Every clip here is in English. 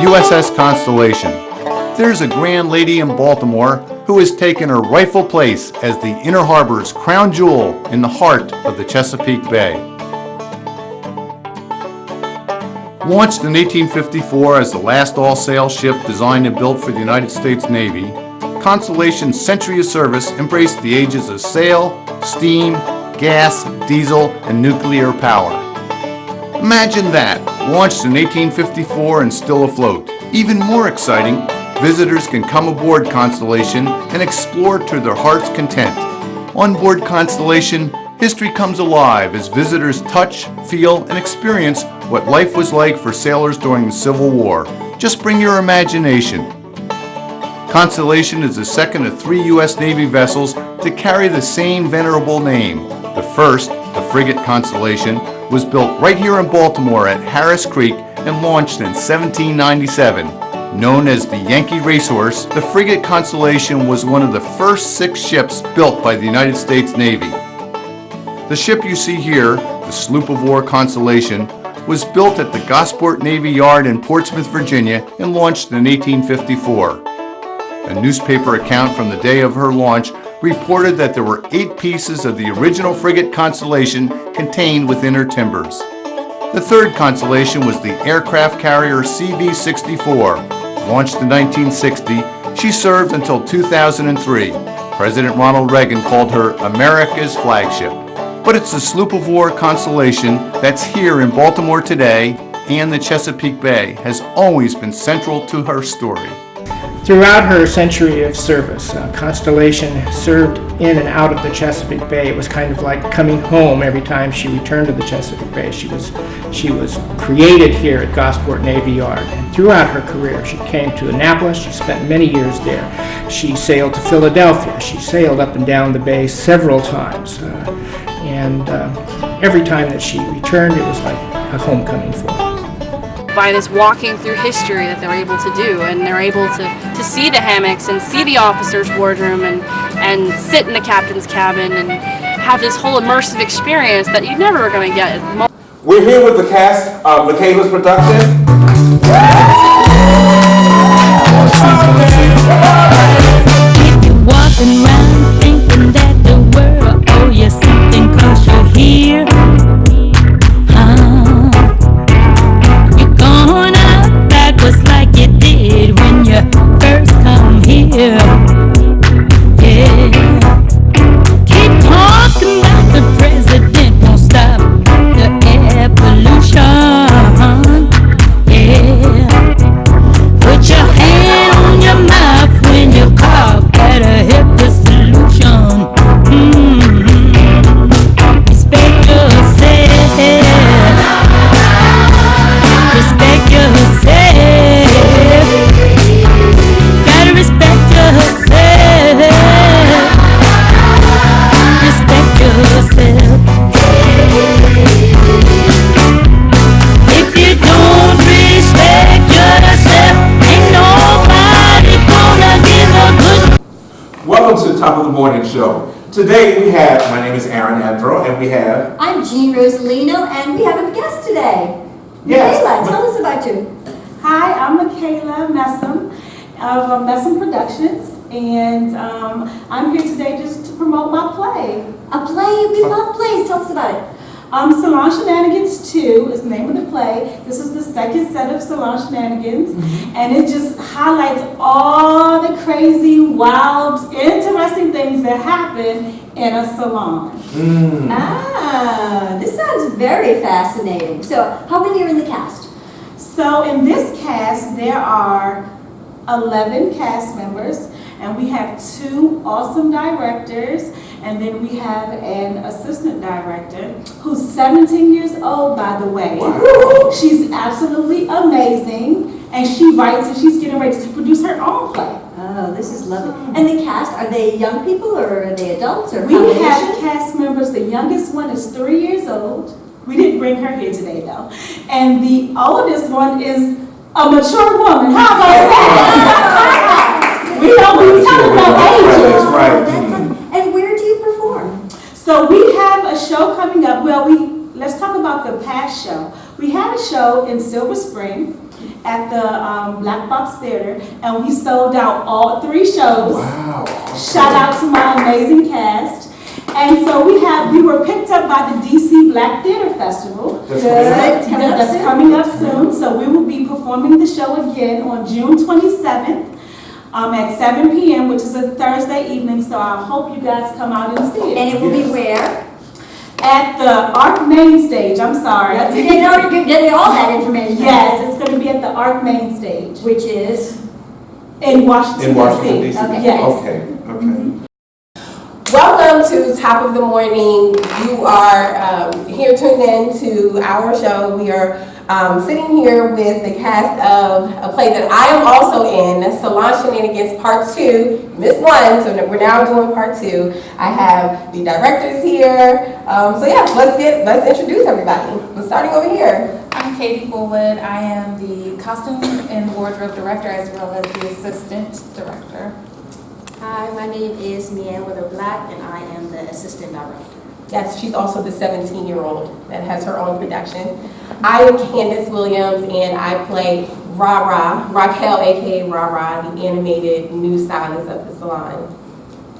USS Constellation. There's a grand lady in Baltimore who has taken her rightful place as the Inner Harbor's crown jewel in the heart of the Chesapeake Bay. Launched in 1854 as the last all-sail ship designed and built for the United States Navy, Constellation's century of service embraced the ages of sail, steam, gas, diesel, and nuclear power. Imagine that, launched in 1854 and still afloat. Even more exciting, visitors can come aboard Constellation and explore to their heart's content. On board Constellation, history comes alive as visitors touch, feel, and experience what life was like for sailors during the Civil War. Just bring your imagination. Constellation is the second of 3 U.S. Navy vessels to carry the same venerable name. The first, the frigate Constellation, was built right here in Baltimore at Harris Creek and launched in 1797. Known as the Yankee Racehorse, the frigate Constellation was one of the first 6 ships built by the United States Navy. The ship you see here, the sloop of war Constellation, was built at the Gosport Navy Yard in Portsmouth, Virginia, and launched in 1854. A newspaper account from the day of her launch reported that there were 8 pieces of the original frigate Constellation contained within her timbers. The third Constellation was the aircraft carrier CV-64. Launched in 1960, she served until 2003. President Ronald Reagan called her America's flagship. But it's the sloop of war Constellation that's here in Baltimore today, and the Chesapeake Bay has always been central to her story. Throughout her century of service, Constellation served in and out of the Chesapeake Bay. It was kind of like coming home every time she returned to the Chesapeake Bay. She was created here at Gosport Navy Yard. And throughout her career, she came to Annapolis. She spent many years there. She sailed to Philadelphia. She sailed up and down the bay several times. Every time that she returned, it was like a homecoming for her. By this walking through history that they're able to do, and they're able to see the hammocks and see the officer's wardroom and sit in the captain's cabin and have this whole immersive experience that you never are going to get. We're here with the cast of Michaela's production. Walking around thinking that the world owe you something 'cause you're here. You're going out backwards like you did when you first come here. Yeah. Keep talking about the president won't stop the air pollution. Yeah. Put your hand on your mouth when you cough. Better hit the solution. Respect yourself. Respect yourself. Gotta respect yourself. Respect yourself. If you don't respect yourself, ain't nobody gonna give a good. Welcome to the Top of the Morning Show. Today we have, my name is Aaron Adro, and we have... I'm Jean Rosalino, and we have a guest today. Yes. Michaela, tell us about you. Hi, I'm Michaela Messam of Messam Productions, and I'm here today just to promote my play. A play? We love plays. Tell us about it. Salon Shenanigans 2 is the name of the play. This is the second set of Salon Shenanigans, and it just highlights all the crazy, wild, interesting things that happen in a salon. Ah, this sounds very fascinating. So, how many are in the cast? So in this cast, there are 11 cast members, and we have 2 awesome directors, and then we have an assistant director who's 17 years old, by the way. Wow. She's absolutely amazing, and she writes, and she's getting ready to produce her own play. Oh, this is lovely. And the cast, are they young people or are they adults or We combination? have cast members. The youngest one is 3 years old. We didn't bring her here today, though. And the oldest one is a mature woman. How about that? We don't be telling no ages. That's right. And where do you perform? So we have a show coming up. Well, let's talk about the past show. We had a show in Silver Spring. at the Black Box Theater, and we sold out all 3 shows. Wow. Shout out to my amazing cast. And so we were picked up by the DC Black Theater Festival. That's coming up soon. So we will be performing the show again on June 27th at 7 p.m., which is a Thursday evening. So I hope you guys come out and see it. And it will be where? At the Arc Main Stage. I'm sorry. You didn't already get all that information. Yes, it's going to be at the Arc Main Stage. Which is? In Washington, In Washington, D.C. Okay. Yes. Okay. Welcome to Top of the Morning. You are here tuned in to our show. We are sitting here with the cast of a play that I am also in, Salon Shenanigans Part 2. Missed 1, so we're now doing Part 2. I have the directors here. So yeah, let's introduce everybody. We're starting over here. I'm Katie Fullwood. I am the costume and wardrobe director as well as the assistant director. Hi, my name is Meanne Wither Black, and I am the assistant director. Yes, she's also the 17-year-old that has her own production. I am Candace Williams, and I play Raquel, aka Ra, the animated new stylist of the salon.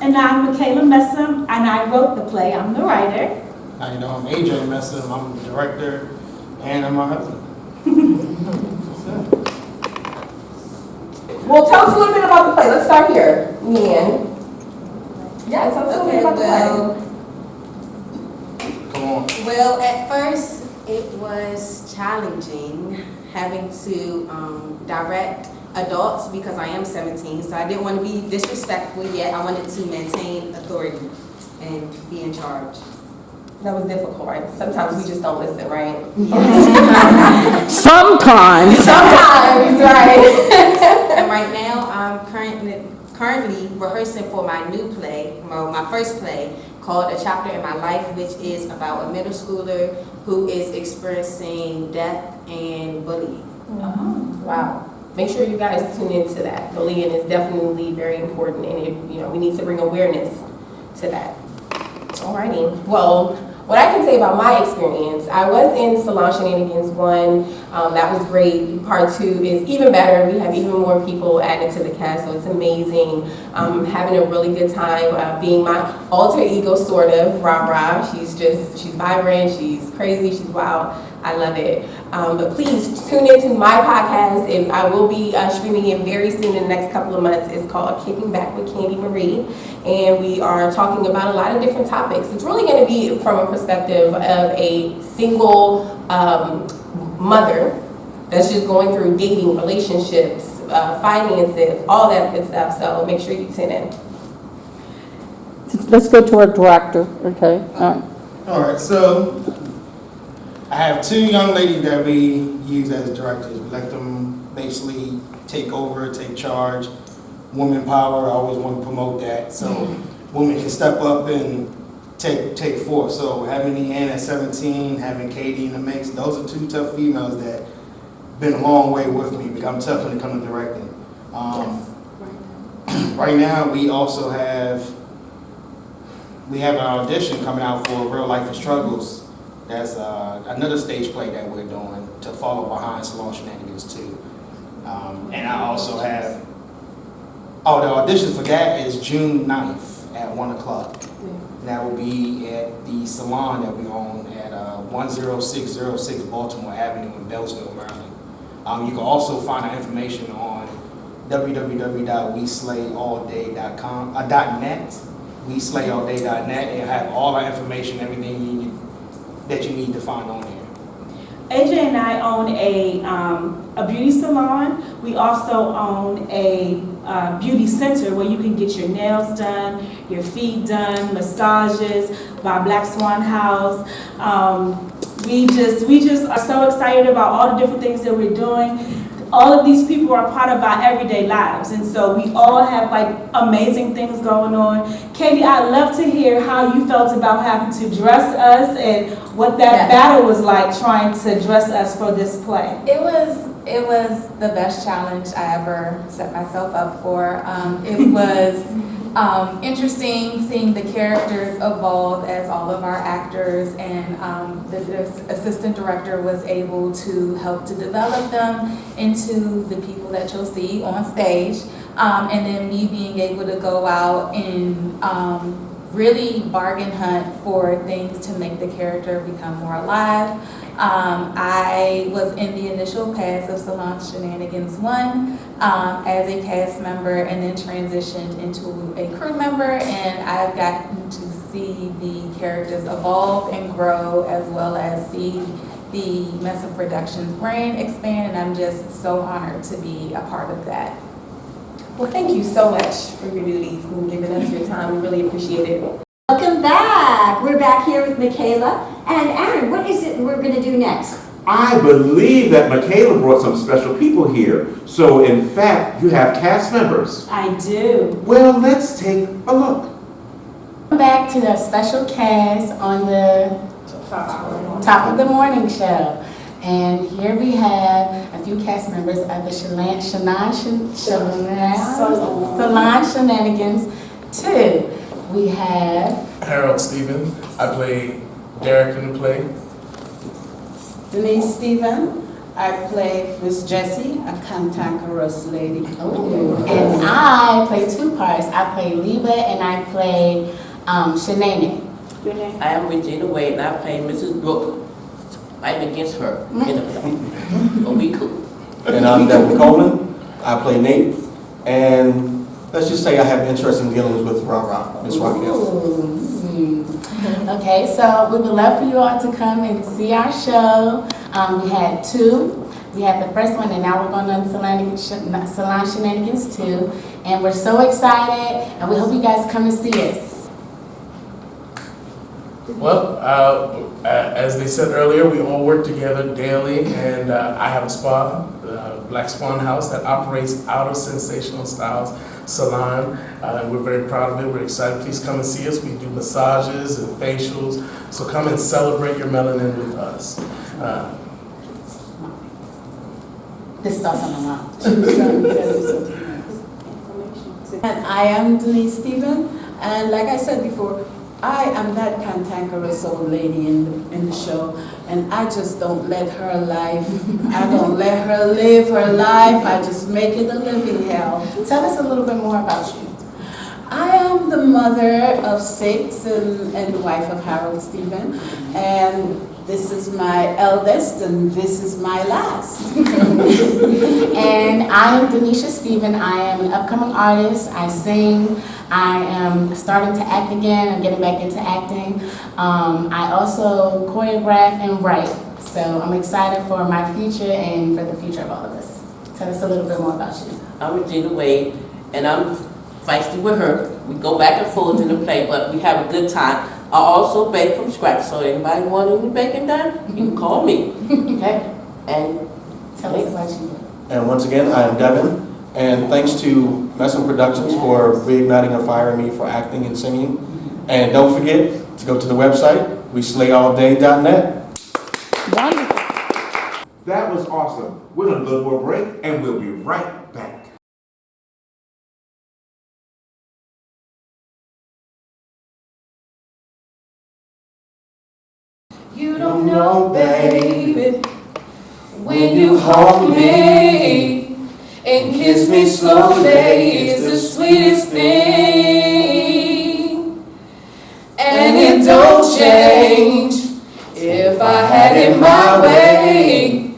And I'm Michaela Messam, and I wrote the play. I'm the writer. How you doing? I'm AJ Messam. I'm the director, and I'm my husband. Well, tell us a little bit about the play. Let's start here, Meanne. Yeah, tell us a little bit about the play. Come on. Well, at first, it was challenging having to direct adults because I am 17, so I didn't want to be disrespectful, yet I wanted to maintain authority and be in charge. That was difficult, right? Sometimes we just don't listen, right? Sometimes. Sometimes, right? And right now, I'm currently rehearsing for my new play, my first play, called A Chapter in My Life, which is about a middle schooler who is experiencing death and bullying. Wow. Make sure you guys tune into that. Bullying is definitely very important, and we need to bring awareness to that. Alrighty. Well, what I can say about my experience, I was in Salon Shenanigans 1. That was great. Part 2 is even better. We have even more people added to the cast, so it's amazing. Having a really good time being my alter ego, sort of, Ra. She's vibrant, she's crazy, she's wild. I love it. But please tune into my podcast. I will be streaming it very soon in the next couple of months. It's called Kicking Back with Candy Marie. And we are talking about a lot of different topics. It's really going to be from a perspective of a single mother that's just going through dating, relationships, finances, all that good stuff. So make sure you tune in. Let's go to our director, okay? All right. All right, so I have 2 young ladies that we use as directors. We let them basically take over, take charge. Woman power, I always want to promote that. So women can step up and take forth. So having Leanne at 17, having Katie in the mix, those are 2 tough females that been a long way with me, but I'm tough when it comes to directing. Right now, we also have an audition coming out for Real Life and Struggles. That's another stage play that we're doing to follow behind Salon Shenanigans 2. And I also have, the audition for that is June 9th at 1 o'clock. And that will be at the salon that we own at 10606 Baltimore Avenue in Beltsville, Maryland. You can also find our information on www.weSlayAllDay.net, WeSlayAllDay.net, and have all our information, everything that you need to find on here. AJ and I own a beauty salon. We also own a beauty center where you can get your nails done, your feet done, massages by Black Swan House. We just are so excited about all the different things that we're doing. All of these people are part of our everyday lives, and so we all have like amazing things going on. Katie, I'd love to hear how you felt about having to dress us and what that battle was like trying to dress us for this play. It was the best challenge I ever set myself up for. It was interesting seeing the characters evolve as all of our actors, and the assistant director was able to help to develop them into the people that you'll see on stage. And then me being able to go out and really bargain hunt for things to make the character become more alive. I was in the initial cast of Salon Shenanigans 1 as a cast member, and then transitioned into a crew member, and I've gotten to see the characters evolve and grow, as well as see the Mesa Productions brand expand, and I'm just so honored to be a part of that. Well, thank you so much for your duties and giving us your time. We really appreciate it. Welcome back. We're back here with Michaela. And Aaron, what is it we're going to do next? I believe that Michaela brought some special people here. So in fact, you have cast members. I do. Well, let's take a look. Welcome back to the special cast on the Top of the Morning Show. And here we have a few cast members of the Salon Shenanigans 2. We have Harold Stephen. I play Derek in the play. Denise Stephen. I play Miss Jessie, a cantankerous lady. And I play two parts. I play Liba and I play Shenanigans. I am Regina Wade and I play Mrs. Brooke. Fighting against her in the play. But we cool. And I'm Devin Coleman. I play Nate. And let's just say I have interest in dealings with Miss Raquel. Okay, so we would love for you all to come and see our show. We had two. We had the first one, and now we're going on Salon Shenanigans 2. And we're so excited, and we hope you guys come to see us. Well, as they said earlier, we all work together daily, and I have a spa, Black Swan House, that operates out of Sensational Styles Salon. We're very proud of it. We're excited. Please come and see us. We do massages and facials, so come and celebrate your melanin with us. This is awesome. And I am Denise Stephen, and like I said before, I am that cantankerous old lady in the show, and I just don't let her life, I don't let her live her life, I just make it a living hell. Tell us a little bit more about you. I am the mother of 6 and wife of Harold Stephen, and this is my eldest, and this is my last. And I am Denisha Stephen. I am an upcoming artist. I sing. I am starting to act again. I'm getting back into acting. I also choreograph and write. So I'm excited for my future and for the future of all of us. Tell us a little bit more about you. I'm Regina Wade, and I'm feisty with her. We go back and forth in the play, but we have a good time. I also bake from scratch, so anybody want any baking done, you can call me. Okay? And tell us about you. And once again, I am Devin. And thanks to Mesa Productions for reigniting and firing me for acting and singing. And don't forget to go to the website, weslayaallday.net. Wonderful. That was awesome. We're going to go to a break, and we'll be right back. You don't know, baby, when you hold me and kiss me slowly, it's the sweetest thing. And it don't change. If I had it my way,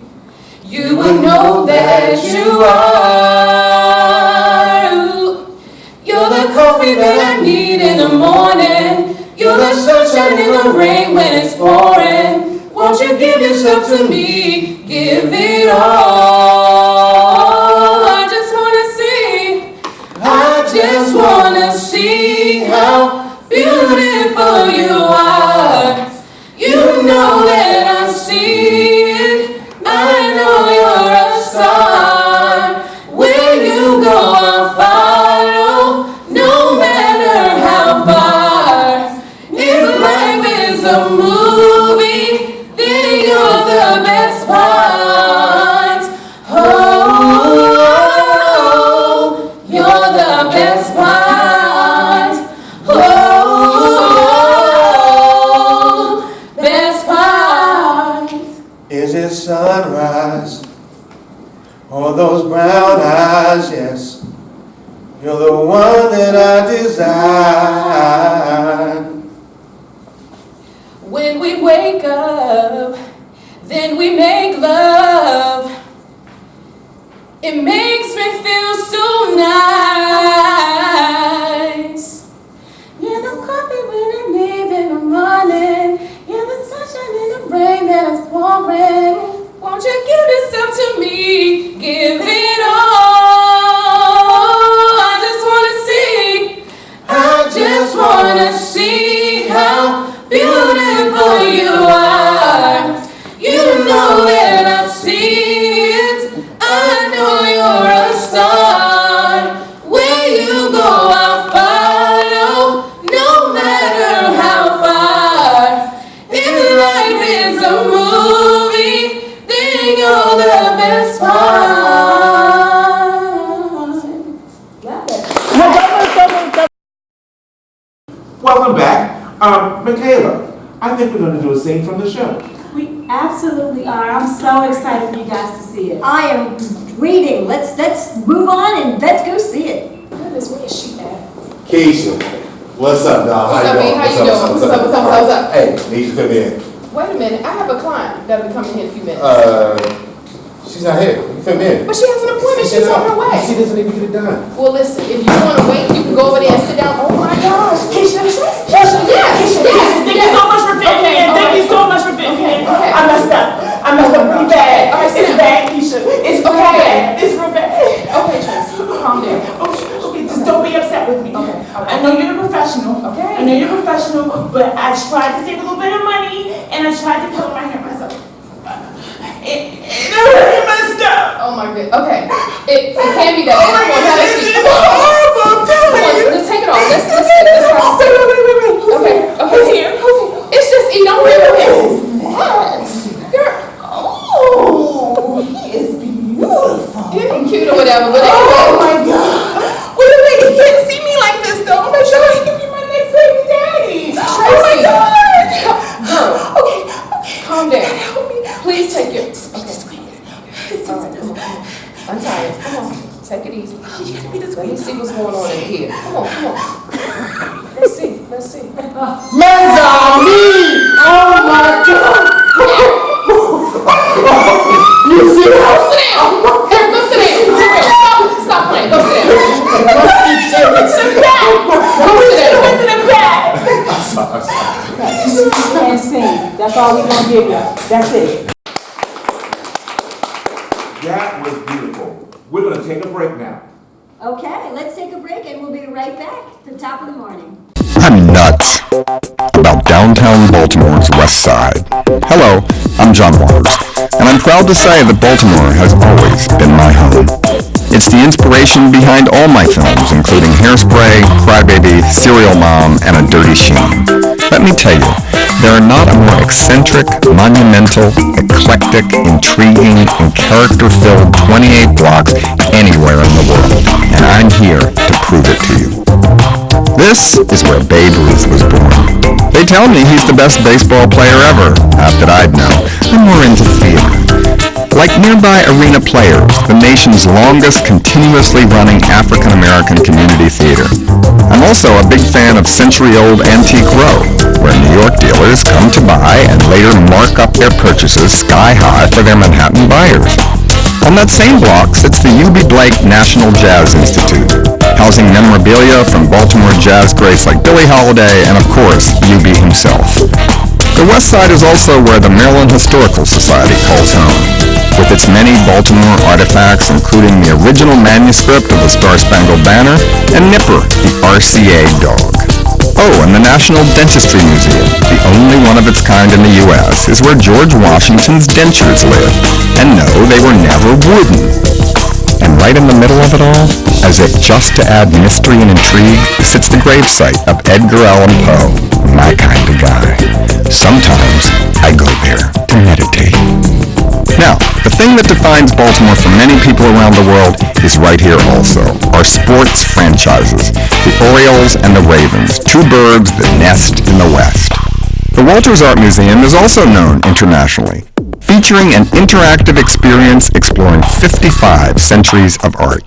you would know that you are. You're the coffee that I need in the morning. You're the sunshine in the rain when it's pouring. Won't you give yourself to me? Give it all. I just wanna see how beautiful you are. You know that I see it. I know you're a star. Where you go, I'll follow, no matter how far. If life is a movie, then you're the best part. sunrise. Oh, those brown eyes, yes. You're the one that I desire. When we wake up, then we make love. It makes me feel so nice. You're the coffee when I need in the morning. You're the sunshine in the rain that is pouring. Won't you give yourself to me? Give it all. I just wanna see how beautiful you are. You know when I see it, I know you're a star. Where you go, I'll follow, no matter how far. If life is a movie, then you're the best part. Welcome back. Michaela, I think we're going to do a scene from the show. We absolutely are. I'm so excited for you guys to see it. I am waiting. Let's move on and let's go see it. Goodness, where is she at? Keisha, what's up, dog? What's up, B? How you doing? What's up? Hey, need you to come in. Wait a minute, I have a client that'll be coming here in a few minutes. She's not here. You fit me in. But she has an appointment, she's on her way. She doesn't even get it done. Well, listen, if you want to wait, you can go over there and sit down. Oh my gosh, Keisha, yes. Thank you so much for fitting me in. Thank you so much for fitting me in. Okay. I messed up really bad. It's bad, Keisha. It's real bad. It's real bad. Okay, Tracy, calm down. Okay, just don't be upset with me. Okay. I know you're a professional. Okay. I know you're a professional, but I tried to save a little bit of money and I tried to color my hair myself. It really messed up. Oh my god. Okay. It can be that. Oh my God, Let's it's horrible. I'm telling you. Let's take it off. Let's have a seat. Okay. Who's here? It's just don't worry about it. Girl. Oh, he is beautiful. Cute or whatever, but oh my God. Wait a minute, he can't see me like this though. Oh my God, he can be my next baby daddy. Oh my God. Girl. Okay. Calm down. Help me. Please take it. Okay. All right, come on. Untie it. Come on. Take it easy. Let me see what's going on in here. Come on. Let's see. Mes amis! Oh my God. You see Go sit down. Here, go sit down. Stop playing. Go sit down. Go sit down. Went to the back. And sing. That's all we're gonna give you. That's it. That was beautiful. We're going to take a break now. Okay, let's take a break and we'll be right back at the top of the morning. I'm nuts about downtown Baltimore's West Side. Hello, I'm John Waters, and I'm proud to say that Baltimore has always been my home. It's the inspiration behind all my films, including Hairspray, Crybaby, Serial Mom, and A Dirty Sheen. Let me tell you, there are not a more eccentric, monumental, eclectic, intriguing, and character-filled 28 blocks anywhere in the world, and I'm here to prove it to you. This is where Babe Ruth was born. They tell me he's the best baseball player ever. Not that I'd know. I'm more into theater. Like nearby Arena Players, the nation's longest continuously running African-American community theater. I'm also a big fan of century-old Antique Row, where New York dealers come to buy and later mark up their purchases sky-high for their Manhattan buyers. On that same block sits the U.B. Blake National Jazz Institute, housing memorabilia from Baltimore jazz greats like Billie Holiday and, of course, U.B. himself. The West Side is also where the Maryland Historical Society calls home, with its many Baltimore artifacts, including the original manuscript of the Star-Spangled Banner and Nipper, the RCA dog. Oh, and the National Dentistry Museum, the only one of its kind in the U.S., is where George Washington's dentures lived. And no, they were never wooden. And right in the middle of it all, as if just to add mystery and intrigue, sits the gravesite of Edgar Allan Poe, my kind of guy. Sometimes I go there to meditate. Now, the thing that defines Baltimore for many people around the world is right here also. Our sports franchises, the Orioles and the Ravens, two birds that nest in the West. The Walters Art Museum is also known internationally, featuring an interactive experience exploring 55 centuries of art.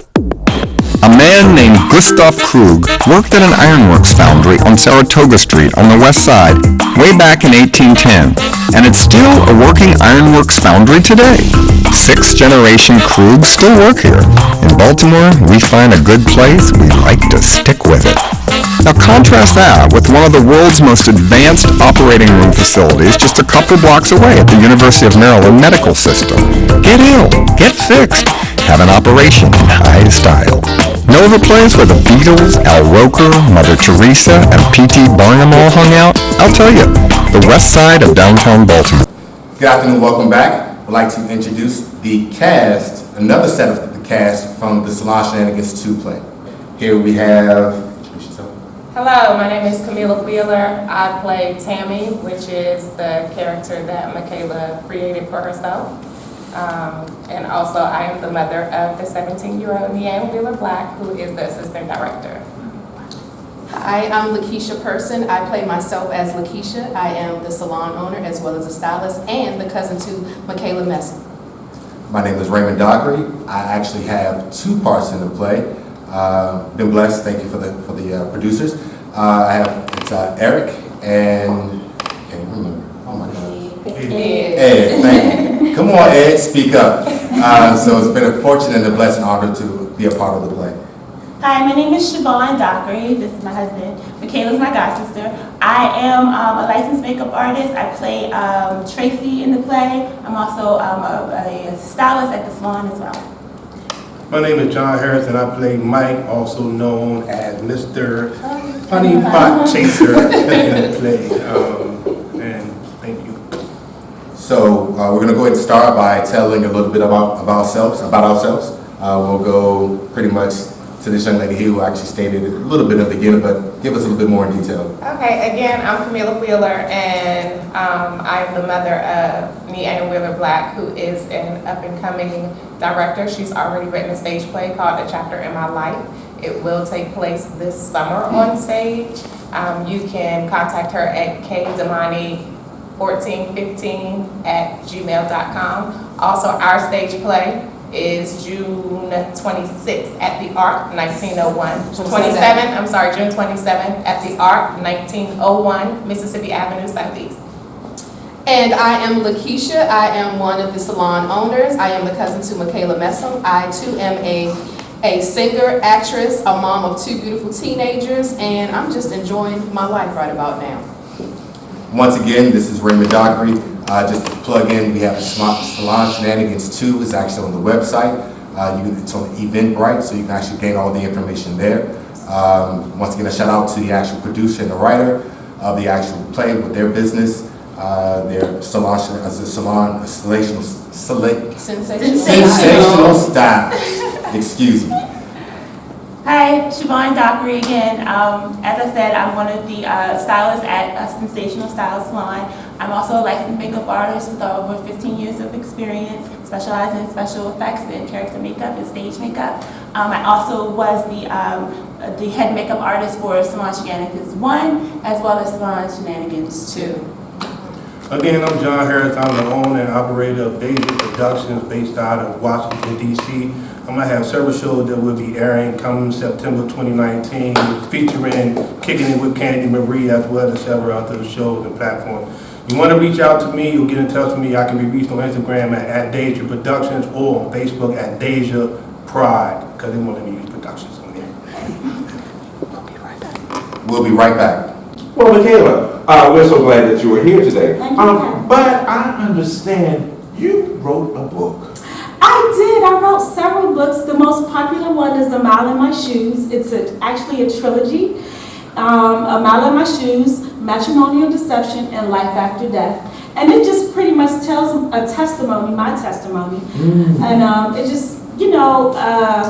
A man named Gustav Krug worked at an ironworks foundry on Saratoga Street on the west side way back in 1810, and it's still a working ironworks foundry today. 6th-generation Krugs still work here. In Baltimore, we find a good place, we like to stick with it. Now contrast that with one of the world's most advanced operating room facilities just a couple blocks away at the University of Maryland Medical System. Get ill, get fixed, have an operation in high style. Know of a place where the Beatles, Al Roker, Mother Teresa, and P.T. Barnum all hung out? I'll tell you, the west side of downtown Baltimore. Good afternoon, welcome back. I'd like to introduce the cast, another set of the cast from the Salon Shenanigans 2 play. Here we have... Hello, my name is Camila Wheeler. I play Tammy, which is the character that Michaela created for herself. And also I am the mother of the 17-year-old Leanne Wheeler Black, who is the assistant director. Hi, I'm Lakeisha Person. I play myself as Lakeisha. I am the salon owner as well as a stylist and the cousin to Michaela Messer. My name is Raymond Dockery. I actually have 2 parts in the play. Been blessed. Thank you for the producers. I have Eric and I can't remember. Oh my God. Ed. Thank you. Come on, Ed. Speak up. So it's been a fortune and a blessing, honor to be a part of the play. Hi, my name is Siobhan Dockery. This is my husband. Michaela's my god sister. I am a licensed makeup artist. I play Tracy in the play. I'm also a stylist at the salon as well. My name is John Harris, and I play Mike, also known as Mr. Honey Pot Chaser in the play. And thank you. So we're going to go ahead and start by telling a little bit about ourselves. We'll go pretty much to this young lady here who actually stated a little bit at the beginning, but give us a little bit more in detail. Okay, again, I'm Camila Wheeler, and I'm the mother of Leanne Wheeler Black, who is an up-and-coming director. She's already written a stage play called A Chapter in My Life. It will take place this summer on stage. You can contact her at kdamani1415@gmail.com. Also, our stage play is June 26th at the Arc, 1901. June 27th at the Arc, 1901, Mississippi Avenue Southeast. And I am Lakeisha. I am one of the salon owners. I am the cousin to Michaela Messam. I too am a singer, actress, a mom of 2 beautiful teenagers, and I'm just enjoying my life right about now. Once again, this is Raymond Dockery. Just to plug in, we have Salon Shenanigans 2 is actually on the website. It's on Eventbrite, so you can actually gain all the information there. Once again, a shout out to the actual producer and the writer of the actual play with their business, their sensational style. Excuse me. Hi, Siobhan Dockery again. As I said, I'm one of the stylists at Sensational Style Salon. I'm also a licensed makeup artist with over 15 years of experience, specializing in special effects and character makeup and stage makeup. I also was the head makeup artist for Salon Shenanigans 1 as well as Salon Shenanigans 2. Again, I'm John Harris. I'm the owner and operator of Deja Productions based out of Washington, D.C. I'm going to have several shows that will be airing coming September 2019, featuring Kicking It with Candy Marie as well as several other shows and platforms. You want to reach out to me, you'll get in touch with me. I can be reached on Instagram at Deja Productions or on Facebook at Deja Pride, because they want to use productions on there. We'll be right back. Well, Michaela, we're so glad that you were here today. Thank you. But I understand you wrote a book. I did. I wrote several books. The most popular one is A Mile in My Shoes. It's actually a trilogy. A Mile in My Shoes, Matrimonial Deception, and Life After Death. And it just pretty much tells a testimony, my testimony. And it just, you know...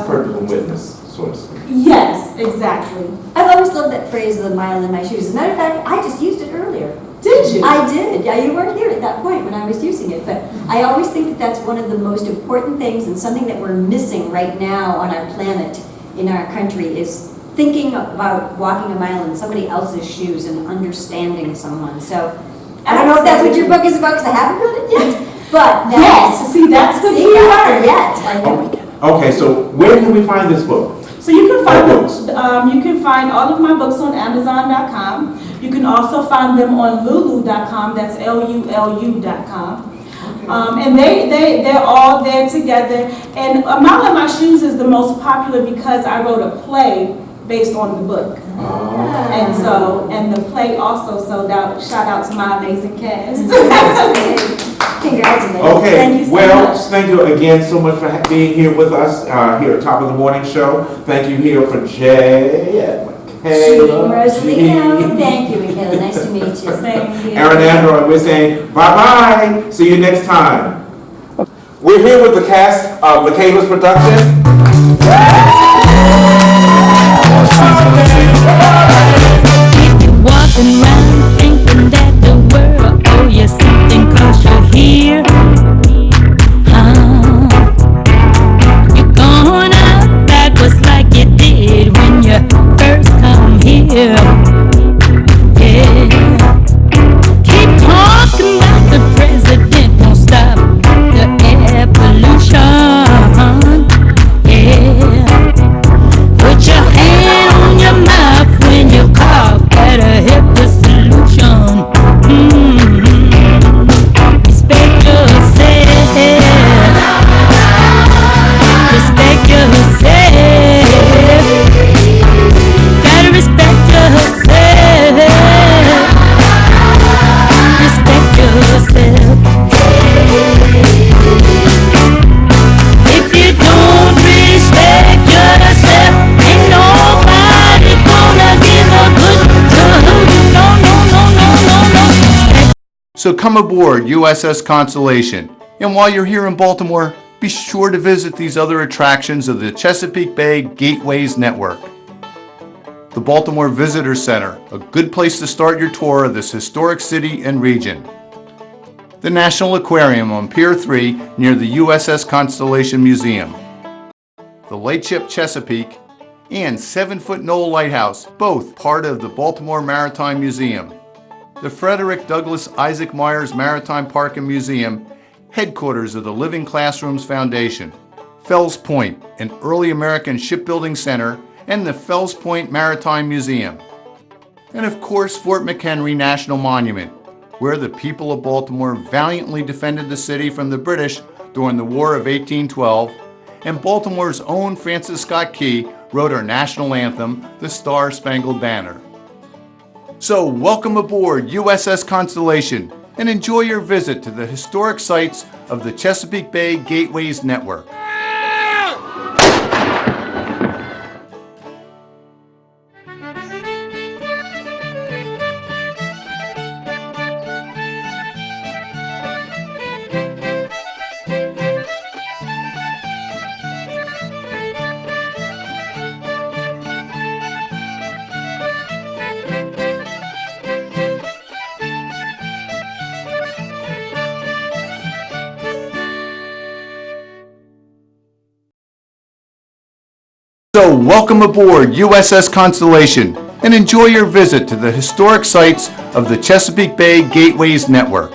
Purple witness, so to speak. Yes, exactly. I've always loved that phrase, the mile in my shoes. As a matter of fact, I just used it earlier. Did you? I did. Yeah, you weren't here at that point when I was using it, but I always think that that's one of the most important things and something that we're missing right now on our planet, in our country, is thinking about walking a mile in somebody else's shoes and understanding someone. So I don't know if that's what your book is about, because I haven't read it yet, but Yes, see, that's the key word. yet. Okay, so where can we find this book? So you can find books. you can find all of my books on Amazon.com. You can also find them on Lulu.com. That's LULU.com. And they're all there together. And A Mile in My Shoes is the most popular because I wrote a play based on the book. And the play also sold out. Shout out to my amazing cast. Congratulations. Okay, Thank you so well, much. thank you again so much for being here with us here at Top of the Morning Show. Thank you here for Jay and Michaela. Rosalina, thank you, Michaela. Nice to meet you. Same here. Aaron Andrew, and we're saying bye-bye. See you next time. We're here with the cast of Michaela's production. Walking around thinking that the world owe you something 'cause you're here. You're going out backwards like you did when you first come here. Yeah. Keep talking about the president, won't stop the air pollution. Yeah. Put your hand on your mouth when you cough. Better hit the solution. Respect yourself. Respect yourself. Gotta respect yourself. Respect yourself. If you don't respect yourself, ain't nobody gonna give a good no. So come aboard USS Constellation. And while you're here in Baltimore, be sure to visit these other attractions of the Chesapeake Bay Gateways Network. The Baltimore Visitor Center, a good place to start your tour of this historic city and region. The National Aquarium on Pier 3 near the USS Constellation Museum. The Lightship Chesapeake and 7-Foot Knoll Lighthouse, both part of the Baltimore Maritime Museum. The Frederick Douglass Isaac Myers Maritime Park and Museum, headquarters of the Living Classrooms Foundation. Fells Point, an early American shipbuilding center, and the Fells Point Maritime Museum. And of course, Fort McHenry National Monument, where the people of Baltimore valiantly defended the city from the British during the War of 1812, and Baltimore's own Francis Scott Key wrote our national anthem, the Star-Spangled Banner. So welcome aboard USS Constellation and enjoy your visit to the historic sites of the Chesapeake Bay Gateways Network. So welcome aboard USS Constellation and enjoy your visit to the historic sites of the Chesapeake Bay Gateways Network.